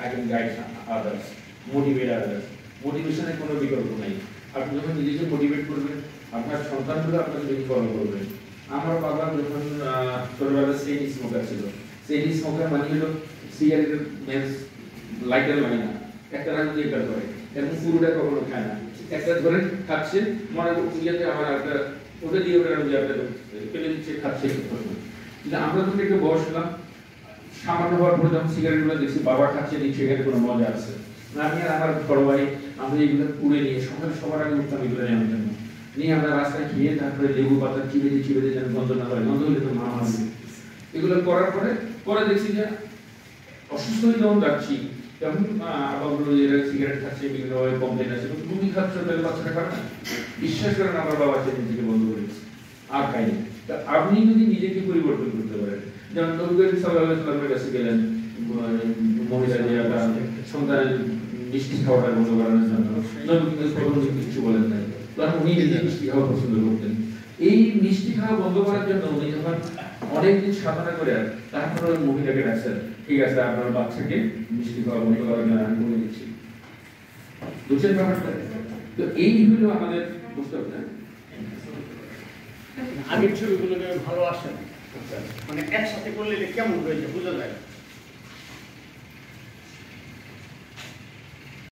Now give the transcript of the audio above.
I can guide others, motivate others. মোটিভেশনের কোনো বিকল্প নাই। আপনি যখন নিজেকে মোটিভেট করবেন, আপনার সন্তানগুলো আপনাকে দেখে ফলো করবে। আমার বাবা যখন ছোটবেলায় চেইন স্মোকার ছিল, চেইন স্মোকার মানে হলো সিগারেটের মেস লাইটার মানে না, একটা রান দিয়ে বের করে এবং পুরোটা কখনো খায় না, একটা ধরে খাচ্ছে মনে ইয়েতে আমার একটা ওটা দিয়ে ওটা দিয়ে আপনার ফেলে দিচ্ছে, খাচ্ছে। কিন্তু আমরা যখন একটু বসলাম, সামান্য হওয়ার পরে যখন সিগারেটগুলো দেখছি বাবা খাচ্ছে, দেখছি এখানে কোনো মজা আছে না। আমি আর আমার বড় ভাই আমরা এগুলো পুড়ে নিয়ে সকালে সবার আগে উঠতাম এগুলো নেওয়ার জন্য, নিয়ে আমরা রাস্তায় খেয়ে তারপরে লেবু পাতা চিড়ে যেন গন্ধ না হয়, গন্ধ হলে তো মা মারবে। এগুলো করার পরে দেখছি যে অসুস্থ হয়ে যখন যাচ্ছি তখন আবার এরা সিগারেট খাচ্ছে, বিভিন্নভাবে কমপ্লেন আছে, তুমি খাচ্ছ তাহলে বাচ্চাটা খাবে না। বিশ্বাস করেন আমার বাবা সে নিজেকে বন্ধ করেছে, আর খাইনি। তা আপনি যদি নিজেকে পরিবর্তন করতে পারেন, যেমন নবী করিম সাল্লাল্লাহু আলাইহি ওয়াসাল্লামের কাছে গেলেন মহিলা যে সন্তানের মিষ্টি খাওয়াটা বন্ধ করানোর জন্য, নবী কিন্তু প্রথম কিছু বলেন নাই, কারণ উনি নিজে মিষ্টি খাওয়া পছন্দ করতেন। এই মিষ্টি খাওয়া বন্ধ করার জন্য উনি যখন অনেকদিন সাধনা করে তারপরে ওই মহিলাকে ডাকছেন, ঠিক আছে আপনার বাচ্চাকে মিষ্টি খাওয়া বন্ধ করার জন্য আমি বলে দিচ্ছি। বুঝছেন ব্যাপারটা? তো এই হলো আমাদের বুঝতে হবে। আগের ছবিগুলো ভালো আসে, মানে একসাথে করলে কেমন হয়েছে বোঝা যায়।